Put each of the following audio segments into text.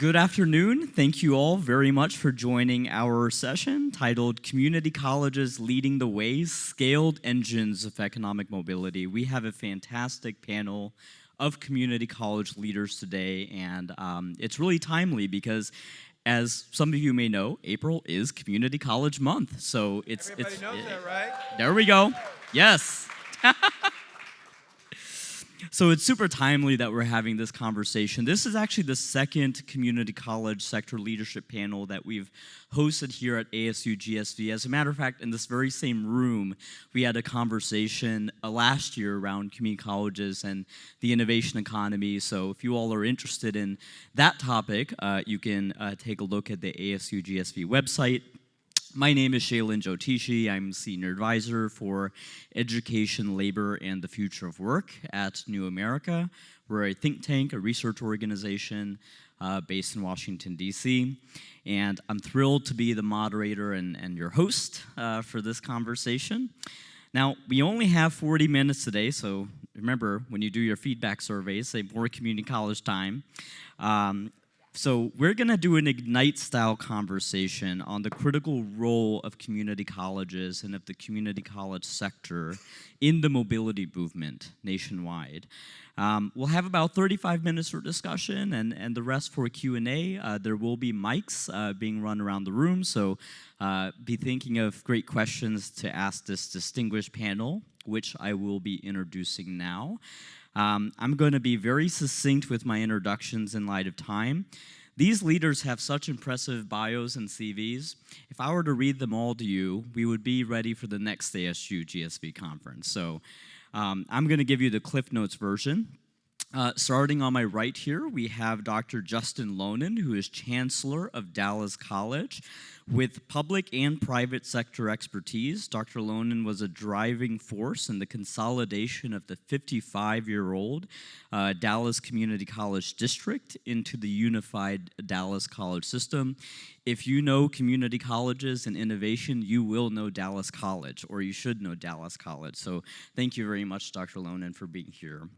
Good afternoon. Thank you all very much for joining our session titled Community Colleges Leading the Way, Scaled Engines of Economic Mobility. We have a fantastic panel of community college leaders today, and it's really timely because, as some of you may know, April is Community College Month. So Everybody knows that, right? There we go. Yes. So it's super timely that we're having this conversation. This is actually the second community college sector leadership panel that we've hosted here at ASU+GSV. As a matter of fact, in this very same room, we had a conversation last year around community colleges and the innovation economy. So if you all are interested in that topic, you can take a look at the ASU+GSV website. My name is Shalin, Jyotishi. I'm Senior Advisor for Education, Labor, and the Future of Work at New America. We're a think tank, a research organization based in Washington, D.C. And I'm thrilled to be the moderator and your host for this conversation. Now, we only have 40 minutes today, so remember, when you do your feedback surveys, say more community college time. So we're going to do an Ignite-style conversation on the critical role of community colleges and of the community college sector in the mobility movement nationwide. We'll have about 35 minutes for discussion and the rest for Q&A. There will be mics being run around the room, so be thinking of great questions to ask this distinguished panel, which I will be introducing now. I'm going to be very succinct with my introductions in light of time. These leaders have such impressive bios and CVs. If I were to read them all to you, we would be ready for the next ASU+GSV conference. So I'm going to give you the Cliff Notes version. Starting on my right here, we have Dr. Justin Lonon, who is Chancellor of Dallas College. With public and private sector expertise, Dr. Lonon was a driving force in the consolidation of the 55-year-old Dallas Community College District into the unified Dallas College system. If you know community colleges and innovation, you will know Dallas College, or you should know Dallas College. So thank you very much, Dr. Lonon, for being here.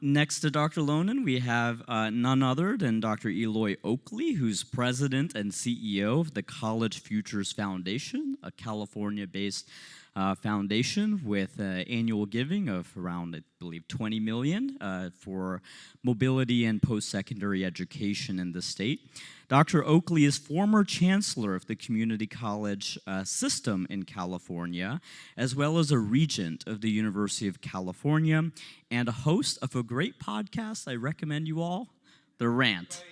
Next to Dr. Lonon, we have none other than Dr. Eloy Oakley, who's president and CEO of the College Futures Foundation, a California-based foundation with annual giving of around, I believe, $20 million for mobility and post-secondary education in the state. Dr. Oakley is former chancellor of the community college system in California, as well as a regent of the University of California, and a host of a great podcast I recommend you all, The Rant.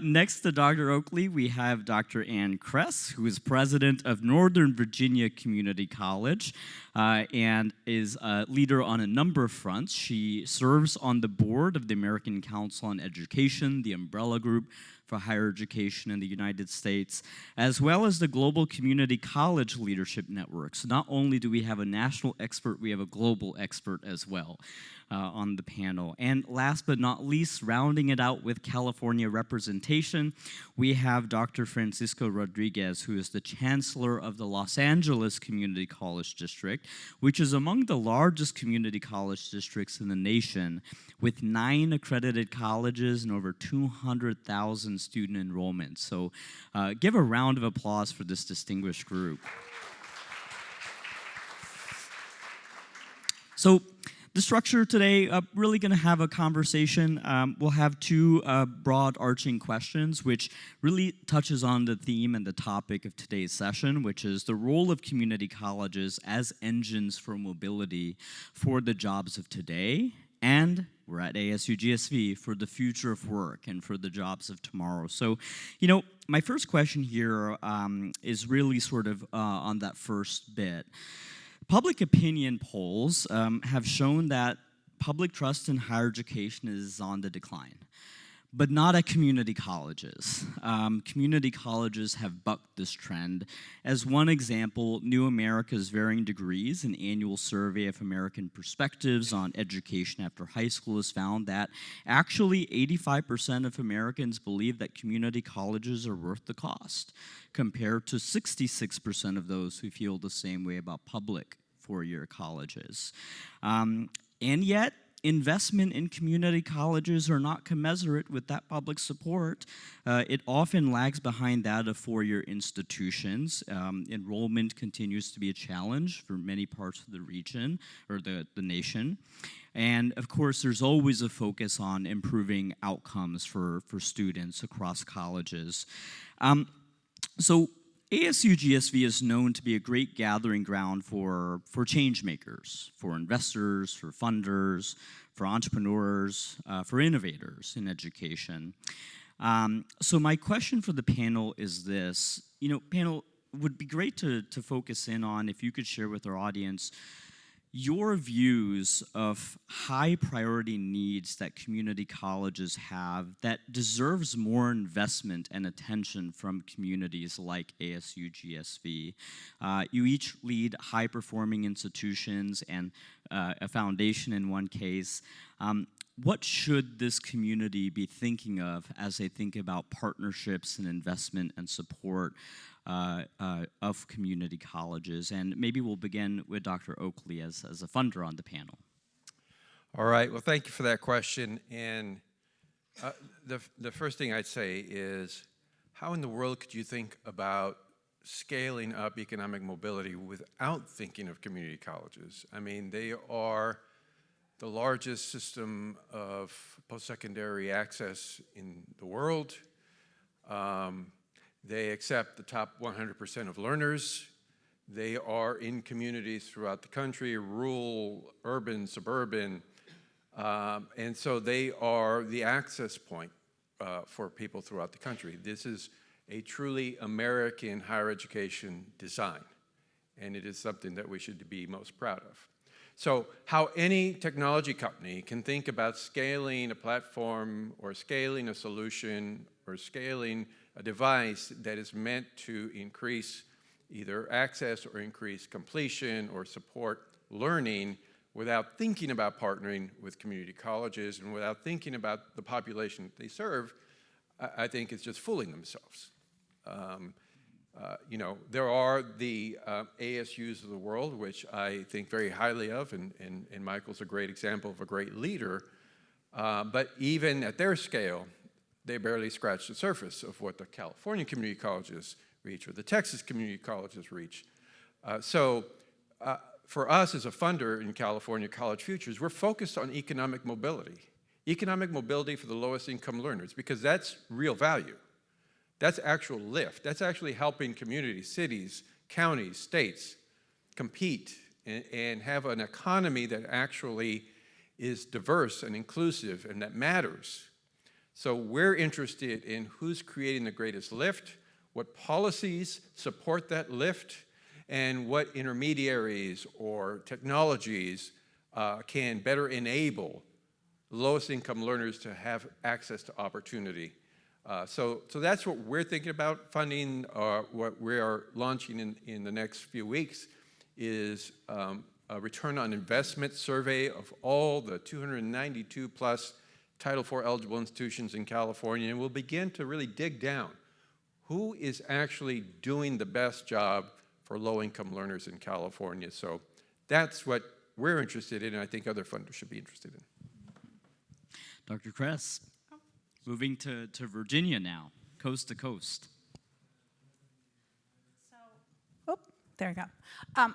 Next to Dr. Oakley, we have Dr. Kress, who is president of Northern Virginia Community College and is a leader on a number of fronts. She serves on the board of the American Council on Education, the umbrella group for higher education in the United States, as well as the Global Community College Leadership Network. So not only do we have a national expert, we have a global expert as well on the panel. And last but not least, rounding it out with California representation, we have Dr. Francisco Rodriguez, who is the Chancellor of the Los Angeles Community College District, which is among the largest community college districts in the nation, with 9 accredited colleges and over 200,000 student enrollment. So give a round of applause for this distinguished group. So the structure today, really going to have a conversation. We'll have 2 broad arching questions, which really touches on the theme and the topic of today's session, which is the role of community colleges as engines for mobility for the jobs of today, and we're at ASU+GSV for the future of work and for the jobs of tomorrow. So, my first question here is really sort of on that first bit. Public opinion polls have shown that public trust in higher education is on the decline, but not at community colleges. Community colleges have bucked this trend. As one example, New America's Varying Degrees, an annual survey of American perspectives on education after high school, has found that actually 85% of Americans believe that community colleges are worth the cost, compared to 66% of those who feel the same way about public four-year colleges. And yet, investment in community colleges are not commensurate with that public support. It often lags behind that of four-year institutions. Enrollment continues to be a challenge for many parts of the region or the nation. And of course, there's always a focus on improving outcomes for students across colleges. So ASU+GSV is known to be a great gathering ground for change makers, for investors, for funders, for entrepreneurs, for innovators in education. So my question for the panel is this. Panel, would be great to focus in on, if you could share with our audience, your views of high priority needs that community colleges have that deserves more investment and attention from communities like ASU+GSV. You each lead high performing institutions and a foundation in one case. What should this community be thinking of as they think about partnerships and investment and support of community colleges? And maybe we'll begin with Dr. Oakley as a funder on the panel. All right, well, thank you for that question. And the first thing I'd say is, how in the world could you think about scaling up economic mobility without thinking of community colleges? I mean, they are the largest system of post-secondary access in the world. They accept the top 100% of learners. They are in communities throughout the country, rural, urban, suburban, and so they are the access point for people throughout the country. This is a truly American higher education design, and it is something that we should be most proud of. So how any technology company can think about scaling a platform or scaling a solution or scaling a device that is meant to increase either access or increase completion or support learning without thinking about partnering with community colleges and without thinking about the population that they serve, I think it's just fooling themselves. There are the ASUs of the world, which I think very highly of, and Michael's a great example of a great leader, but even at their scale, they barely scratch the surface of what the California community colleges reach or the Texas community colleges reach. So for us as a funder in California College Futures, we're focused on economic mobility for the lowest income learners, because that's real value. That's actual lift. That's actually helping communities, cities, counties, states compete and have an economy that actually is diverse and inclusive and that matters. So we're interested in who's creating the greatest lift, what policies support that lift, and what intermediaries or technologies can better enable lowest income learners to have access to opportunity. So that's what we're thinking about funding. What we are launching in the next few weeks is a return on investment survey of all the 292 plus Title IV eligible institutions in California, and we'll begin to really dig down. Who is actually doing the best job for low-income learners in California? So that's what we're interested in, and I think other funders should be interested in. Dr. Kress, moving to Virginia now, coast to coast. There you go.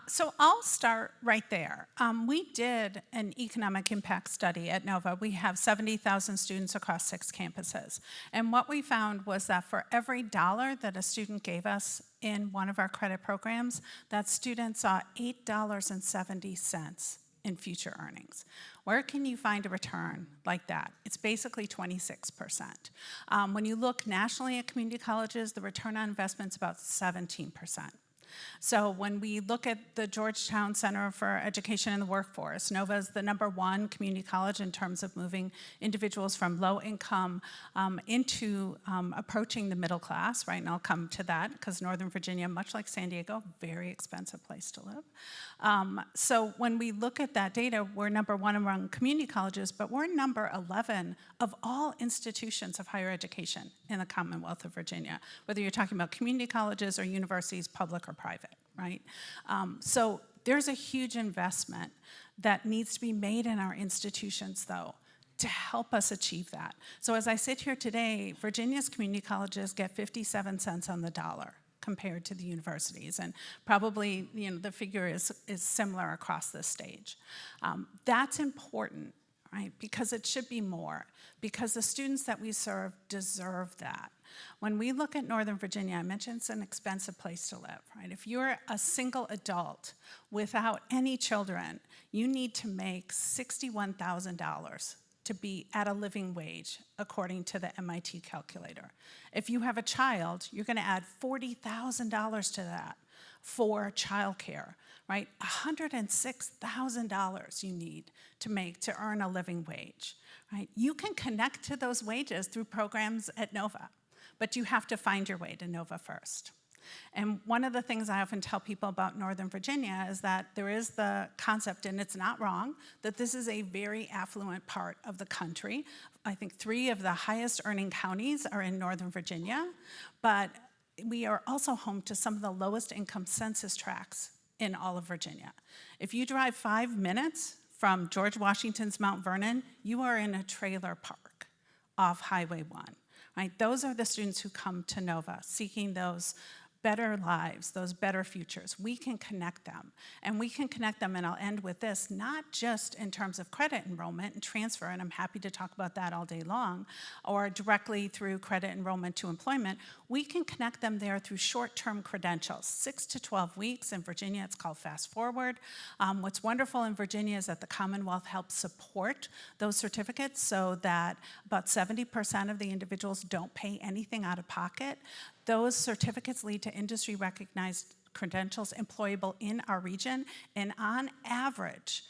So I'll start right there. We did an economic impact study at Nova. We have 70,000 students across 6 campuses. And what we found was that for every dollar that a student gave us in one of our credit programs, that student saw $8.70 in future earnings. Where can you find a return like that? It's basically 26%. When you look nationally at community colleges, the return on investment is about 17%. So when we look at the Georgetown Center for Education and the Workforce, Nova is the #1 community college in terms of moving individuals from low income into approaching the middle class, right? And I'll come to that because Northern Virginia, much like San Diego, very expensive place to live. So when we look at that data, we're #1 among community colleges, but we're number 11 of all institutions of higher education in the Commonwealth of Virginia, whether you're talking about community colleges or universities, public or private, right? So There's a huge investment that needs to be made in our institutions, though, to help us achieve that. So as I sit here today, Virginia's community colleges get 57 cents on the dollar compared to the universities, and probably the figure is similar across the stage. That's important, right? Because it should be more, because the students that we serve deserve that. When we look at Northern Virginia, I mentioned it's an expensive place to live, right? If you're a single adult without any children, you need to make $61,000 to be at a living wage, according to the MIT calculator. If you have a child, you're gonna add $40,000 to that for childcare, right? $106,000 you need to earn a living wage, right? You can connect to those wages through programs at Nova, but you have to find your way to Nova first. And one of the things I often tell people about Northern Virginia is that there is the concept, and it's not wrong, that this is a very affluent part of the country. I think 3 of the highest earning counties are in Northern Virginia, but we are also home to some of the lowest income census tracts in all of Virginia. If you drive 5 minutes from George Washington's Mount Vernon, you are in a trailer park off Highway 1, right? Those are the students who come to Nova seeking those better lives, those better futures. We can connect them, and we can connect them, and I'll end with this, not just in terms of credit enrollment and transfer, and I'm happy to talk about that all day long, or directly through credit enrollment to employment. We can connect them there through short-term credentials, 6 to 12 weeks. In Virginia, it's called Fast Forward. What's wonderful in Virginia is that the Commonwealth helps support those certificates so that about 70% of the individuals don't pay anything out of pocket. Those certificates lead to industry-recognized credentials employable in our region, and on average,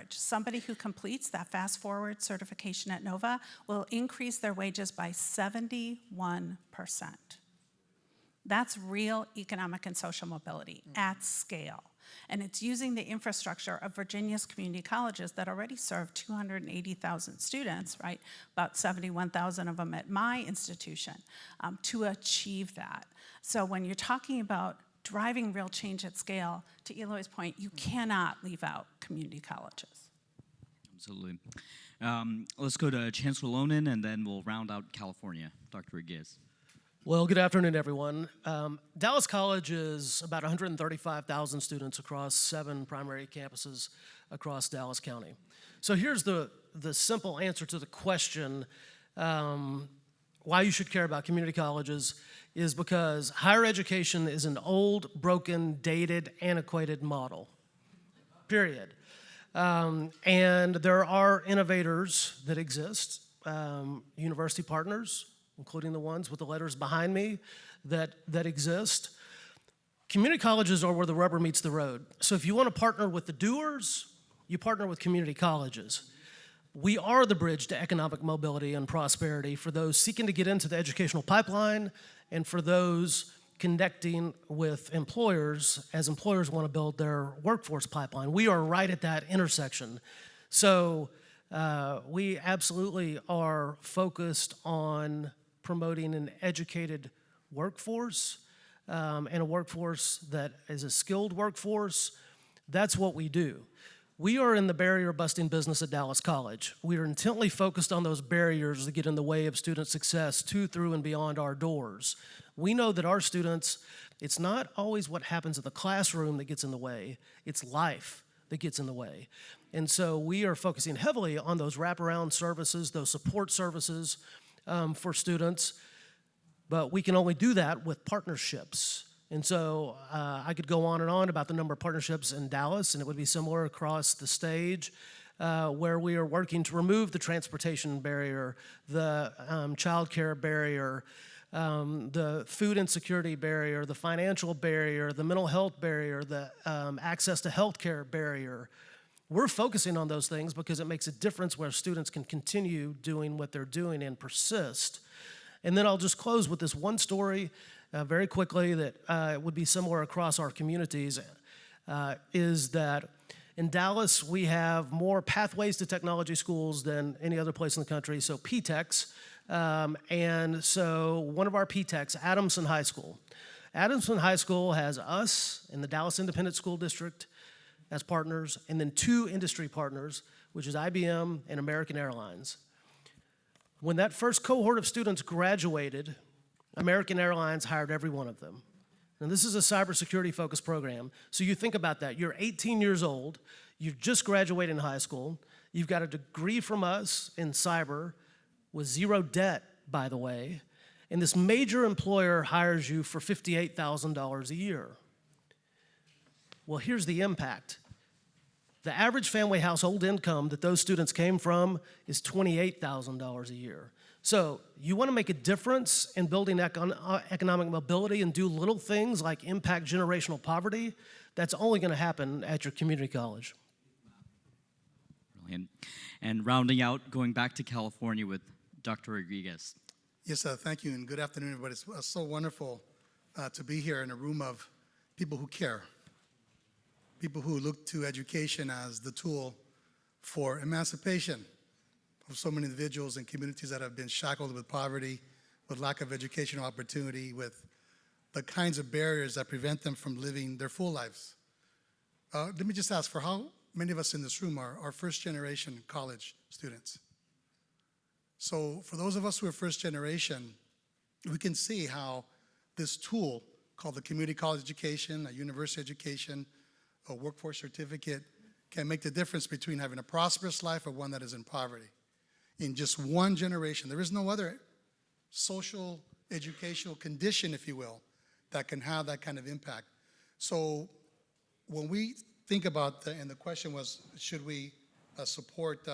somebody who completes that Fast Forward certification at Nova will increase their wages by 71%. That's real economic and social mobility at scale. And it's using the infrastructure of Virginia's community colleges that already serve 280,000 students, right? About 71,000 of them at my institution, to achieve that. So when you're talking about driving real change at scale, to Eloy's point, you cannot leave out community colleges. Absolutely. Let's go to Chancellor Lonon, and then we'll round out California. Dr. Rigez. Well, good afternoon, everyone. Dallas College is about 135,000 students across 7 primary campuses across Dallas County. So here's the simple answer to the question, why you should care about community colleges is because higher education is an old, broken, dated, antiquated model, period. And there are innovators that exist, university partners, including the ones with the letters behind me that exist. Community colleges are where the rubber meets the road. So if you want to partner with the doers, you partner with community colleges. We are the bridge to economic mobility and prosperity for those seeking to get into the educational pipeline and for those connecting with employers as employers want to build their workforce pipeline. We are right at that intersection. So we absolutely are focused on promoting an educated workforce and a workforce that is a skilled workforce. That's what we do. We are in the barrier-busting business at Dallas College. We are intently focused on those barriers that get in the way of student success to, through, and beyond our doors. We know that our students, it's not always what happens in the classroom that gets in the way, it's life that gets in the way. And so we are focusing heavily on those wraparound services, those support services for students, but we can only do that with partnerships. And so I could go on and on about the number of partnerships in Dallas, and it would be similar across the stage, where we are working to remove the transportation barrier, the childcare barrier, the food insecurity barrier, the financial barrier, the mental health barrier, the access to healthcare barrier. We're focusing on those things because it makes a difference where students can continue doing what they're doing and persist. And then I'll just close with this one story very quickly that would be similar across our communities, is that in Dallas we have more pathways to technology schools than any other place in the country, so PTECs. And so one of our PTECs, Adamson High School, Adamson High School has us in the Dallas Independent School District as partners, and then 2 industry partners, which is IBM and American Airlines. When that first cohort of students graduated, American Airlines hired every one of them. And this is a cybersecurity-focused program, so you think about that. You're 18 years old, you've just graduated in high school, you've got a degree from us in cyber with 0 debt, by the way, and this major employer hires you for $58,000 a year. Well, here's the impact. The average family household income that those students came from is $28,000 a year. So you want to make a difference in building economic mobility and do little things like impact generational poverty, that's only going to happen at your community college. Brilliant. And rounding out, going back to California with Dr. Rodriguez. Yes, thank you, and good afternoon, everybody. It's so wonderful to be here in a room of people who care, people who look to education as the tool for emancipation of so many individuals and communities that have been shackled with poverty, with lack of educational opportunity, with the kinds of barriers that prevent them from living their full lives. Let me just ask, for how many of us in this room are first-generation college students? So for those of us who are first generation, we can see how this tool called the community college education, a university education, a workforce certificate can make the difference between having a prosperous life or one that is in poverty. In just one generation, there is no other social, educational condition, if you will, that can have that kind of impact. So when we think about, and the question was, should we support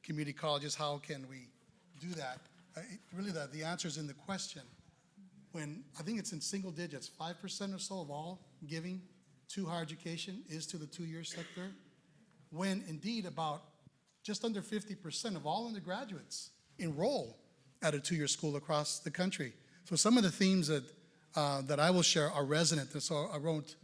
community colleges, how can we do that? Really, the answer is in the question. When I think it's in single digits, 5% or so of all giving to higher education is to the 2-year sector, when indeed about just under 50% of all undergraduates enroll at a 2-year school across the country. So some of the themes that I will share are resonant, and so I won't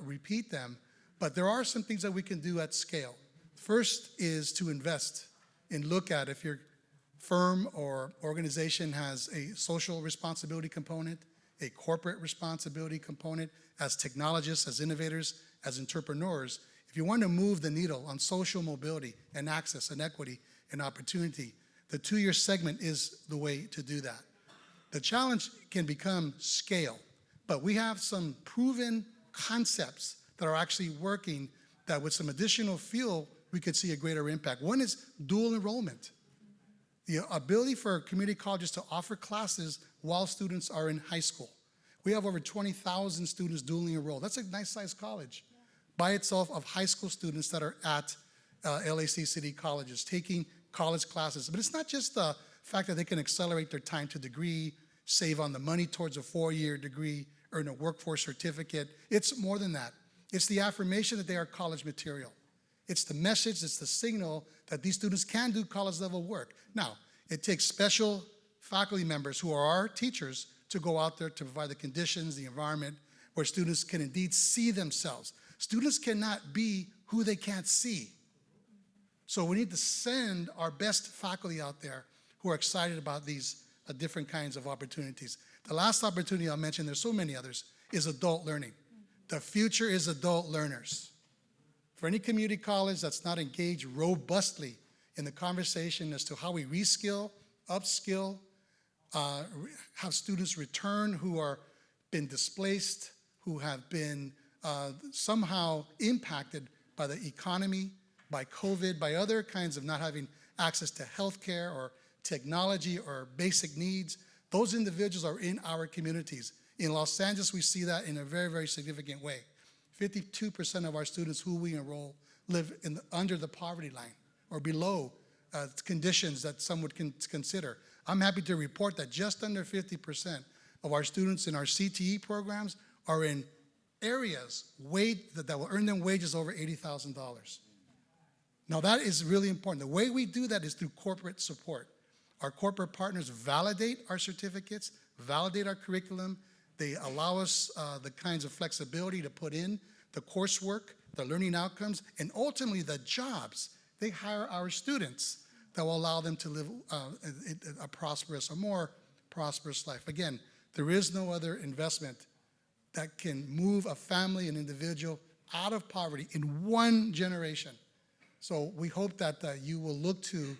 repeat them, but there are some things that we can do at scale. First is to invest and look at if your firm or organization has a social responsibility component, a corporate responsibility component, as technologists, as innovators, as entrepreneurs. If you want to move the needle on social mobility and access and equity and opportunity, the 2-year segment is the way to do that. The challenge can become scale, but we have some proven concepts that are actually working that with some additional fuel, we could see a greater impact. One is dual enrollment. The ability for community colleges to offer classes while students are in high school. We have over 20,000 students dually enrolled. That's a nice sized college by itself of high school students that are at LAC City colleges taking college classes. But it's not just the fact that they can accelerate their time to degree, save on the money towards a 4-year degree, earn a workforce certificate. It's more than that. It's the affirmation that they are college material. It's the message, it's the signal that these students can do college level work. Now, it takes special faculty members who are our teachers to go out there to provide the conditions, the environment, where students can indeed see themselves. Students cannot be who they can't see. So we need to send our best faculty out there who are excited about these different kinds of opportunities. The last opportunity I'll mention, there's so many others, is adult learning. The future is adult learners. For any community college that's not engaged robustly in the conversation as to how we reskill, upskill, have students return who are been displaced, who have been somehow impacted by the economy, by COVID, by other kinds of not having access to healthcare or technology or basic needs. Those individuals are in our communities. In Los Angeles, we see that in a very, very significant way. 52% of our students who we enroll live under the poverty line or below conditions that some would consider. I'm happy to report that just under 50% of our students in our CTE programs are in areas that will earn them wages over $80,000. Now that is really important. The way we do that is through corporate support. Our corporate partners validate our certificates, validate our curriculum. They allow us the kinds of flexibility to put in the coursework, the learning outcomes, and ultimately the jobs. They hire our students that will allow them to live a more prosperous life. Again, there is no other investment that can move a family, an individual, out of poverty in one generation. So we hope that you will look to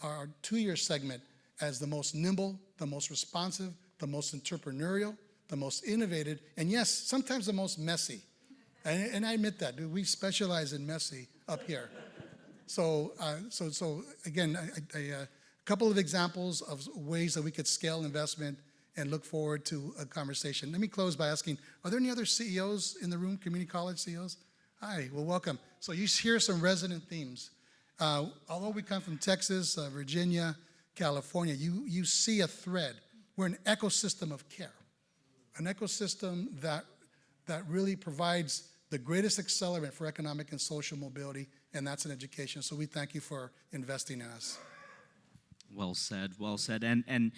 our 2-year segment as the most nimble, the most responsive, the most entrepreneurial, the most innovative, and yes, sometimes the most messy. And I admit that. We specialize in messy up here. So again, a couple of examples of ways that we could scale investment and look forward to a conversation. Let me close by asking, are there any other CEOs in the room, community college CEOs? Hi, well, welcome. So you hear some resonant themes. Although we come from Texas, Virginia, California, you see a thread. We're an ecosystem of care, an ecosystem that really provides the greatest accelerant for economic and social mobility, and that's in education. So we thank you for investing in us. Well said, and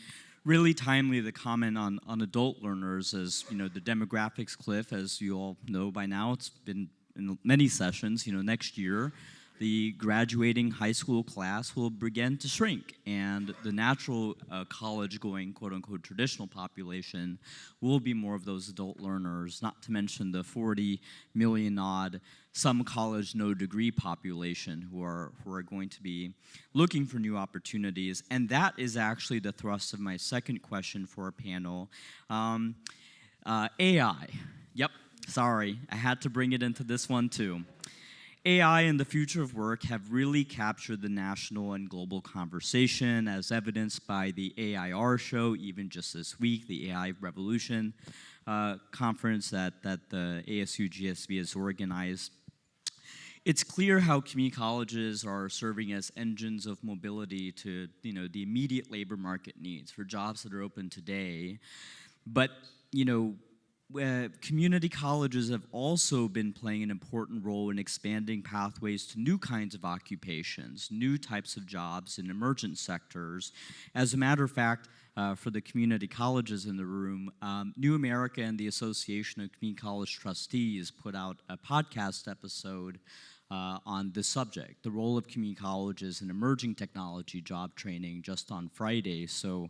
really timely the comment on adult learners. As you know, the demographics cliff, as you all know by now, it's been in many sessions. You know, next year, the graduating high school class will begin to shrink, and the natural college-going, quote-unquote, traditional population will be more of those adult learners, not to mention the 40 million-odd some college, no degree population who are going to be looking for new opportunities. And that is actually the thrust of my second question for our panel. AI. Yep, sorry, I had to bring it into this one too. AI and the future of work have really captured the national and global conversation, as evidenced by the AIR show, even just this week, the AI Revolution conference that the ASU+GSV has organized. It's clear how community colleges are serving as engines of mobility to, you know, the immediate labor market needs for jobs that are open today. But, you know, community colleges have also been playing an important role in expanding pathways to new kinds of occupations, new types of jobs in emergent sectors. As a matter of fact, for the community colleges in the room, New America and the Association of Community College Trustees put out a podcast episode on this subject, the role of community colleges in emerging technology job training, just on Friday. So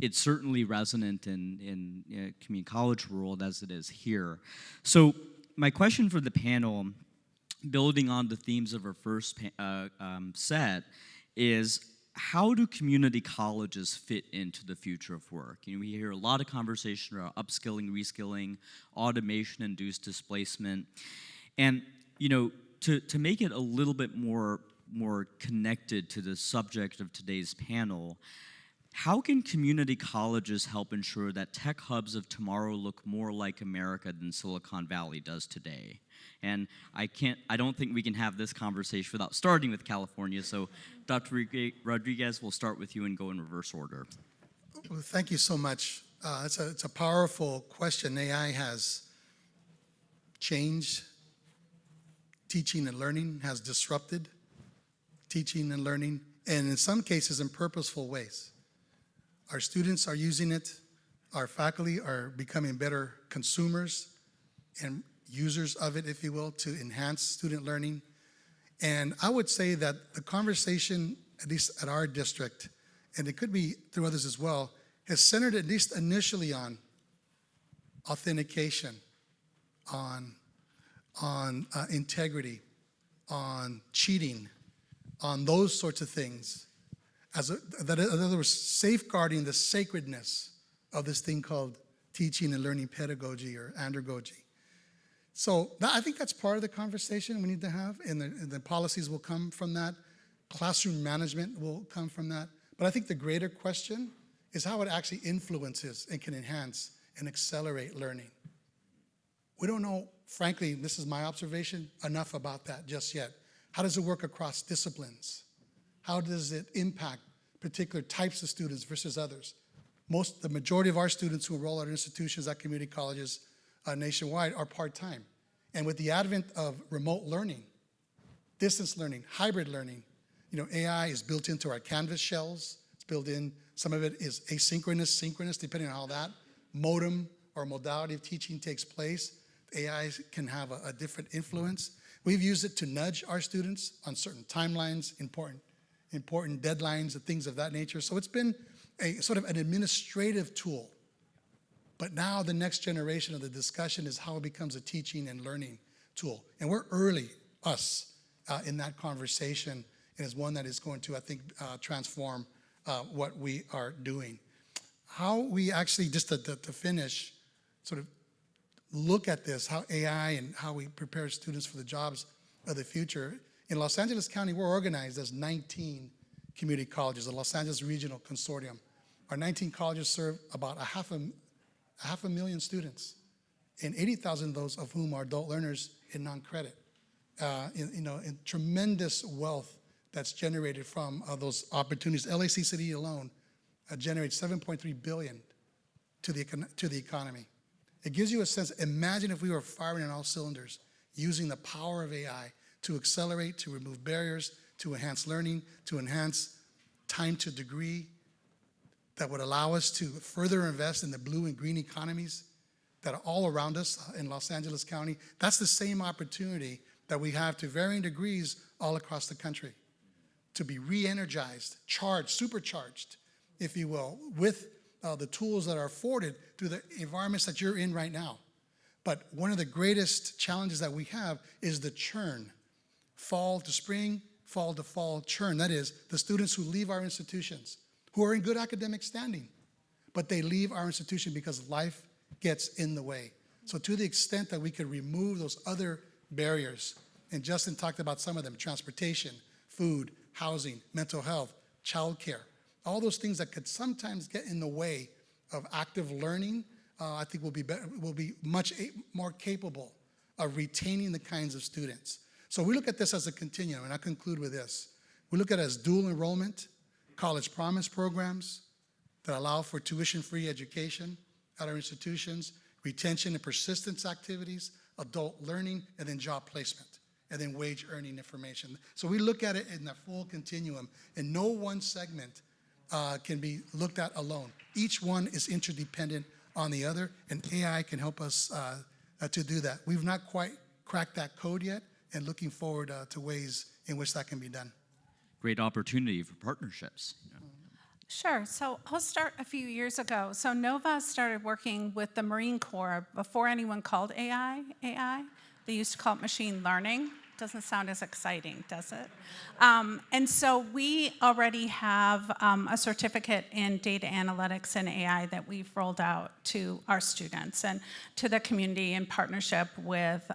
it's certainly resonant in community college world as it is here. So my question for the panel, building on the themes of our first set, is how do community colleges fit into the future of work? You know, we hear a lot of conversation about upskilling, reskilling, automation-induced displacement, and you know, to make it a little bit more connected to the subject of today's panel, how can community colleges help ensure that tech hubs of tomorrow look more like America than Silicon Valley does today? And I don't think we can have this conversation without starting with California. So Dr. Rodriguez, we'll start with you and go in reverse order. Well, thank you so much. It's a powerful question. AI has changed teaching and learning, has disrupted teaching and learning, and in some cases in purposeful ways. Our students are using it, our faculty are becoming better consumers and users of it, if you will, to enhance student learning. And I would say that the conversation, at least at our district, and it could be through others as well, has centered at least initially on authentication, on integrity, on cheating, on those sorts of things. In other words, safeguarding the sacredness of this thing called teaching and learning pedagogy or andragogy. So I think that's part of the conversation we need to have, and the policies will come from that. Classroom management will come from that. But I think the greater question is how it actually influences and can enhance and accelerate learning. We don't know, frankly, this is my observation, enough about that just yet. How does it work across disciplines? How does it impact particular types of students versus others? The majority of our students who enroll at institutions at community colleges nationwide are part-time. And with the advent of remote learning, distance learning, hybrid learning, you know, AI is built into our Canvas shells. It's built in, some of it is asynchronous, synchronous, depending on how that modem or modality of teaching takes place. AI can have a different influence. We've used it to nudge our students on certain timelines, important deadlines and things of that nature. So it's been a sort of an administrative tool But now the next generation of the discussion is how it becomes a teaching and learning tool. And we're early, in that conversation, and is one that is going to, I think, transform what we are doing. How we actually, just to finish, sort of look at this, how AI and how we prepare students for the jobs of the future. In Los Angeles County, we're organized as 19 community colleges, the Los Angeles Regional Consortium. Our 19 colleges serve about a half a million students, and 80,000 of those of whom are adult learners in non-credit. In tremendous wealth that's generated from those opportunities. LAC City alone generates $7.3 billion to the economy. It gives you a sense. Imagine if we were firing on all cylinders, using the power of AI to accelerate, to remove barriers, to enhance learning, to enhance time to degree, that would allow us to further invest in the blue and green economies that are all around us in Los Angeles County. That's the same opportunity that we have to varying degrees all across the country, to be re-energized, charged, supercharged, if you will, with the tools that are afforded through the environments that you're in right now. But one of the greatest challenges that we have is the churn. Fall to spring, fall to fall churn. That is, the students who leave our institutions, who are in good academic standing, but they leave our institution because life gets in the way. So to the extent that we could remove those other barriers, and Justin talked about some of them, transportation, food, housing, mental health, childcare, all those things that could sometimes get in the way of active learning, I think we'll be much more capable of retaining the kinds of students. So we look at this as a continuum, and I'll conclude with this. We look at it as dual enrollment, college promise programs that allow for tuition-free education at our institutions, retention and persistence activities, adult learning, and then job placement, and then wage earning information. So we look at it in the full continuum, and no one segment can be looked at alone. Each one is interdependent on the other, and AI can help us to do that. We've not quite cracked that code yet, and looking forward to ways in which that can be done. Great opportunity for partnerships. Sure. So I'll start a few years ago. So NOVA started working with the Marine Corps before anyone called AI. They used to call it machine learning. Doesn't sound as exciting, does it? And so we already have a certificate in data analytics and AI that we've rolled out to our students and to the community in partnership with,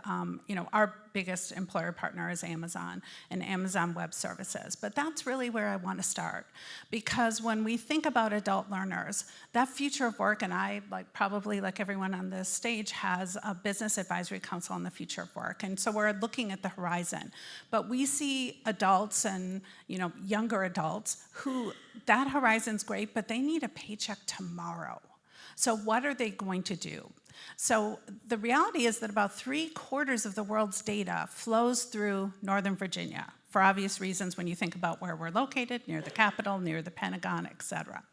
our biggest employer partner is Amazon and Amazon Web Services. But that's really where I want to start, because when we think about adult learners, that future of work, and I, probably like everyone on this stage, has a business advisory council on the future of work. And so we're looking at the horizon. But we see adults and younger adults who, that horizon's great, but they need a paycheck tomorrow. So what are they going to do? So the reality is that about 3/4 of the world's data flows through Northern Virginia, for obvious reasons when you think about where we're located, near the Capitol, near the Pentagon, et cetera.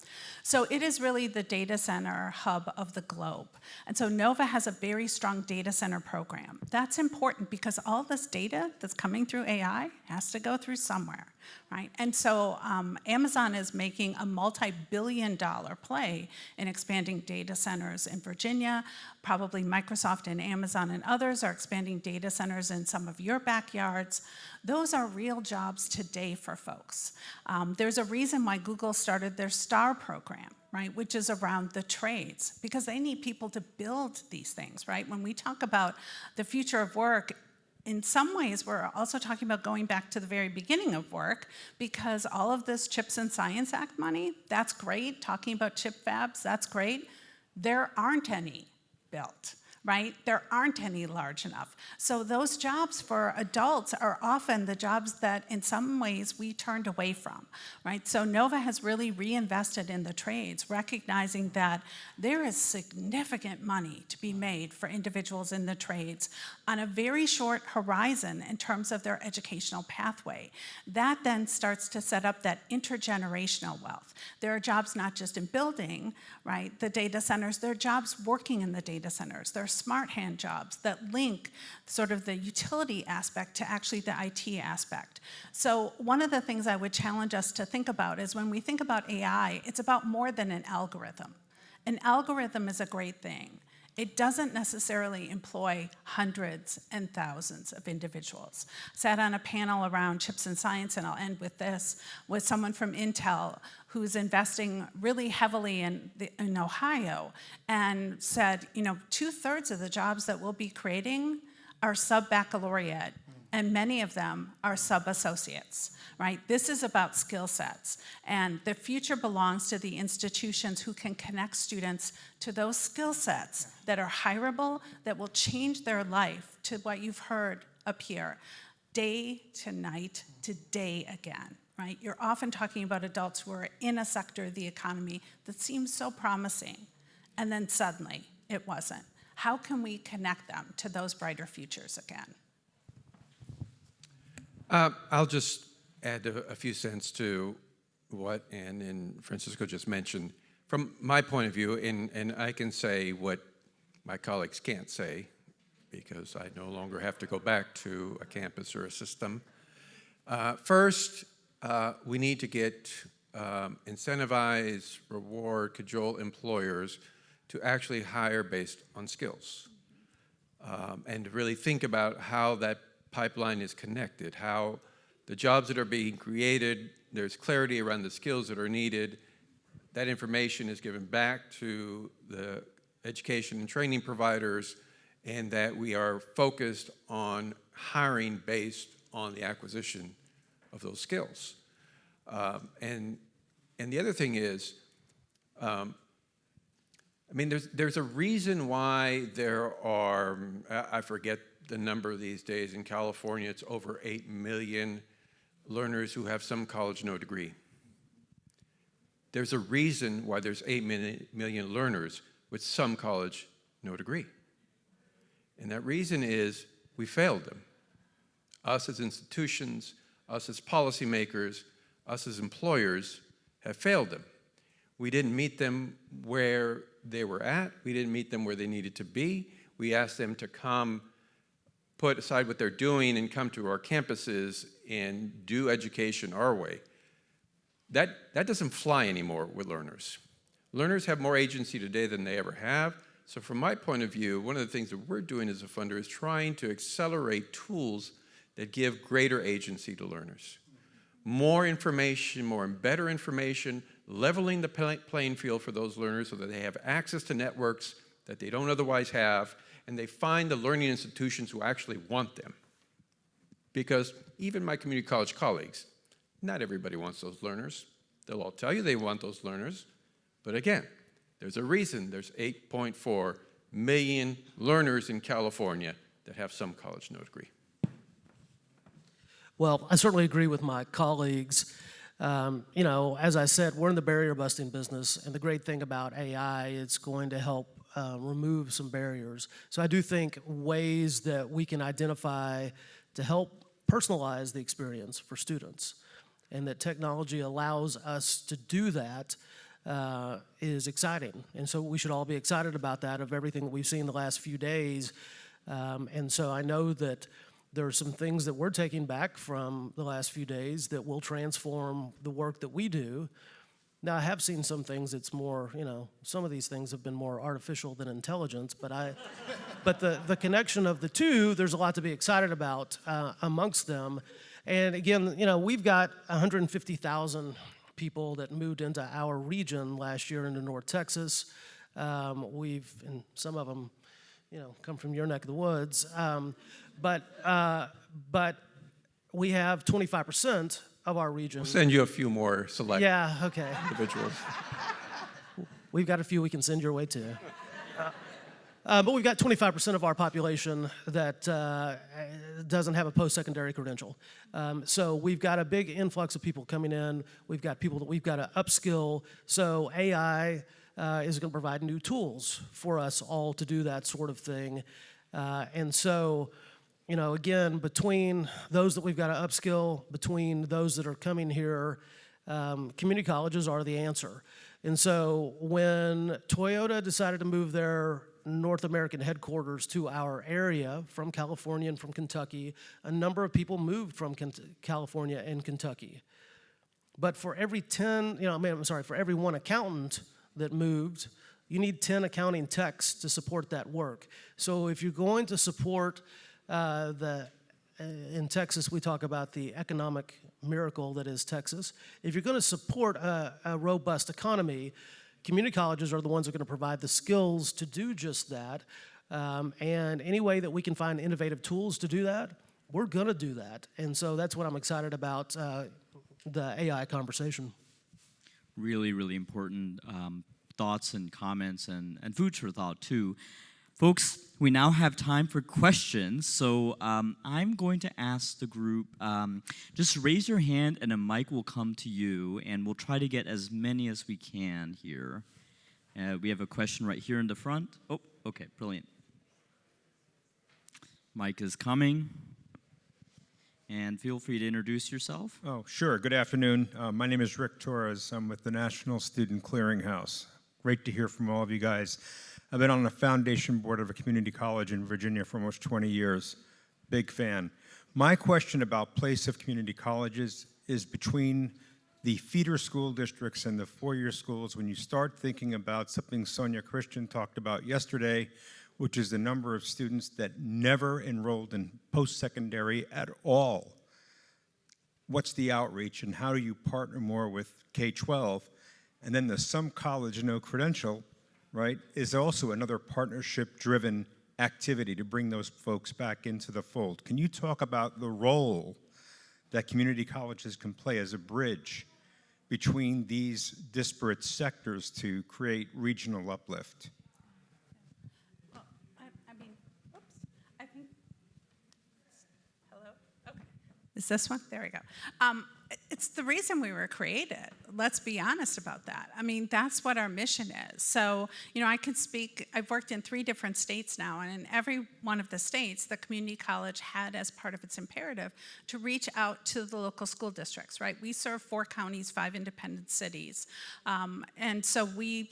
So it is really the data center hub of the globe. And so NOVA has a very strong data center program. That's important because all this data that's coming through AI has to go through somewhere, right? And so Amazon is making a multi-billion-dollar play in expanding data centers in Virginia. Probably Microsoft and Amazon and others are expanding data centers in some of your backyards. Those are real jobs today for folks. There's a reason why Google started their STAR program, right, which is around the trades, because they need people to build these things, right? When we talk about the future of work, in some ways, we're also talking about going back to the very beginning of work, because all of this CHIPS and Science Act money, that's great. Talking about chip fabs, that's great. There aren't any built, right? There aren't any large enough. So those jobs for adults are often the jobs that in some ways we turned away from, right? So NOVA has really reinvested in the trades, recognizing that there is significant money to be made for individuals in the trades on a very short horizon in terms of their educational pathway. That then starts to set up that intergenerational wealth. There are jobs not just in building, right, the data centers, there are jobs working in the data centers. There are smart hand jobs that link sort of the utility aspect to actually the IT aspect. So one of the things I would challenge us to think about is when we think about AI, it's about more than an algorithm. An algorithm is a great thing. It doesn't necessarily employ hundreds and thousands of individuals. Sat on a panel around chips and science, and I'll end with this, with someone from Intel who's investing really heavily in Ohio, and said, 2/3 of the jobs that we'll be creating are sub-baccalaureate, and many of them are sub-associates, right? This is about skill sets, and the future belongs to the institutions who can connect students to those skill sets that are hireable, that will change their life to what you've heard up here, day to night to day again, right? You're often talking about adults who are in a sector of the economy that seems so promising, and then suddenly it wasn't. How can we connect them to those brighter futures again? I'll just add a few cents to what Ann and Francisco just mentioned. From my point of view, and I can say what my colleagues can't say because I no longer have to go back to a campus or a system. First, we need to get incentivize, reward, cajole employers to actually hire based on skills, and to really think about how that pipeline is connected, how the jobs that are being created, there's clarity around the skills that are needed. That information is given back to the education and training providers, and that we are focused on hiring based on the acquisition of those skills. And the other thing is, there's a reason why there are, I forget the number these days, in California it's over 8 million learners who have some college, no degree. There's a reason why there's 8 million learners with some college, no degree. And that reason is we failed them. Us as institutions, us as policymakers, us as employers have failed them. We didn't meet them where they were at. We didn't meet them where they needed to be. We asked them to come, put aside what they're doing and come to our campuses and do education our way. That doesn't fly anymore with learners. Learners have more agency today than they ever have. So from my point of view, one of the things that we're doing as a funder is trying to accelerate tools that give greater agency to learners. More information, more and better information, leveling the playing field for those learners so that they have access to networks that they don't otherwise have, and they find the learning institutions who actually want them. Because even my community college colleagues, not everybody wants those learners. They'll all tell you they want those learners, but again, there's a reason there's 8.4 million learners in California that have some college, no degree. Well, I certainly agree with my colleagues. As I said, we're in the barrier busting business, and the great thing about AI, it's going to help remove some barriers. So I do think ways that we can identify to help personalize the experience for students, and that technology allows us to do that is exciting. And so we should all be excited about that, of everything that we've seen the last few days. And so I know that there are some things that we're taking back from the last few days that will transform the work that we do. Now, I have seen some things that's more, some of these things have been more artificial than intelligence, but the connection of the two, there's a lot to be excited about amongst them. And again, we've got 150,000 people that moved into our region last year into North Texas. And some of them, come from your neck of the woods. But we have 25% of our region. We'll send you a few more select individuals. We've got a few we can send your way too. But we've got 25% of our population that doesn't have a post-secondary credential. So we've got a big influx of people coming in. We've got people that we've got to upskill. So AI is going to provide new tools for us all to do that sort of thing. And so, again, between those that we've got to upskill, between those that are coming here, community colleges are the answer. And so when Toyota decided to move their North American headquarters to our area from California and from Kentucky, a number of people moved from California and Kentucky. But for every for every one accountant that moved, you need 10 accounting techs to support that work. So if you're going to support in Texas, we talk about the economic miracle that is Texas. If you're going to support a robust economy, community colleges are the ones that are going to provide the skills to do just that. And any way that we can find innovative tools to do that, we're going to do that. And so that's what I'm excited about, the AI conversation. Really, really important thoughts and comments and food for thought, too. Folks, we now have time for questions, so I'm going to ask the group, just raise your hand and a mic will come to you, and we'll try to get as many as we can here. We have a question right here in the front. Oh, okay, brilliant. Mic is coming. And feel free to introduce yourself. Oh, sure. Good afternoon. My name is Rick Torres. I'm with the National Student Clearinghouse. Great to hear from all of you guys. I've been on the foundation board of a community college in Virginia for almost 20 years. Big fan. My question about place of community colleges is between the feeder school districts and the four-year schools. When you start thinking about something Sonia Christian talked about yesterday, which is the number of students that never enrolled in post-secondary at all. What's the outreach, and how do you partner more with K-12? And then the some college, no credential, right, is also another partnership-driven activity to bring those folks back into the fold. Can you talk about the role that community colleges can play as a bridge between these disparate sectors to create regional uplift? Is this one? There we go. It's the reason we were created. Let's be honest about that. I mean, that's what our mission is. So, I can speak, I've worked in 3 different states now, and in every one of the states, the community college had as part of its imperative to reach out to the local school districts, right? We serve 4 counties, 5 independent cities. And so we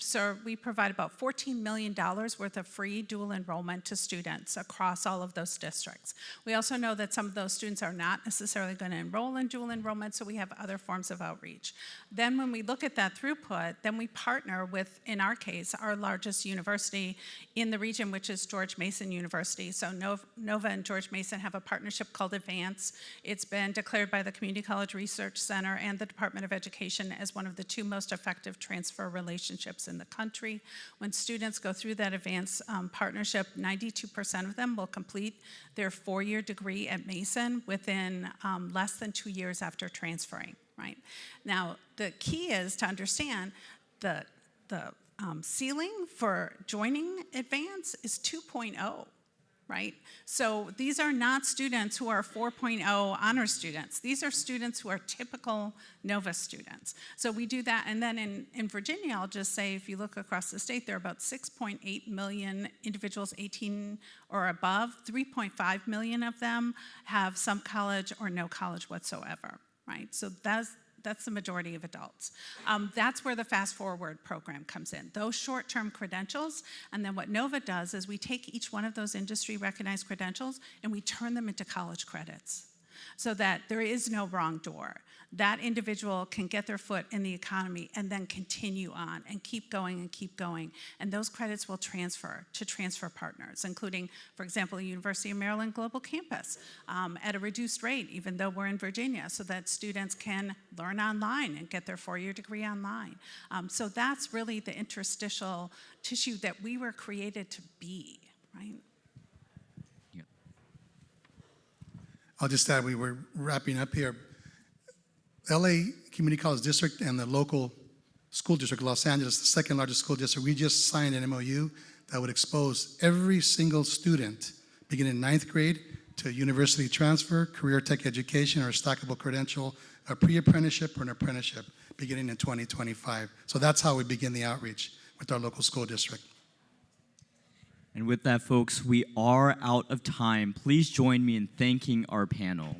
provide about $14 million worth of free dual enrollment to students across all of those districts. We also know that some of those students are not necessarily going to enroll in dual enrollment, so we have other forms of outreach. Then when we look at that throughput, then we partner with, in our case, our largest university in the region, which is George Mason University. So Nova and George Mason have a partnership called Advance. It's been declared by the Community College Research Center and the Department of Education as one of the 2 most effective transfer relationships in the country. When students go through that Advance partnership, 92% of them will complete their 4-year degree at Mason within less than 2 years after transferring, right? Now, the key is to understand the ceiling for joining Advance is 2.0, right? So these are not students who are 4.0 honor students. These are students who are typical Nova students. So we do that, and then in Virginia, I'll just say, if you look across the state, there are about 6.8 million individuals 18 or above. 3.5 million of them have some college or no college whatsoever, right? So that's the majority of adults. That's where the Fast Forward program comes in, those short-term credentials. And then what Nova does is we take each one of those industry-recognized credentials and we turn them into college credits so that there is no wrong door. That individual can get their foot in the economy and then continue on and keep going and keep going. And those credits will transfer to transfer partners, including, for example, the University of Maryland Global Campus at a reduced rate, even though we're in Virginia, so that students can learn online and get their 4-year degree online. So that's really the interstitial tissue that we were created to be, right? I'll just add, we were wrapping up here. LA Community College District and the local school district, Los Angeles, the 2nd largest school district, we just signed an MOU that would expose every single student beginning in 9th grade to university transfer, career tech education, or a stackable credential, a pre-apprenticeship or an apprenticeship beginning in 2025. So that's how we begin the outreach with our local school district. And with that, folks, we are out of time. Please join me in thanking our panel.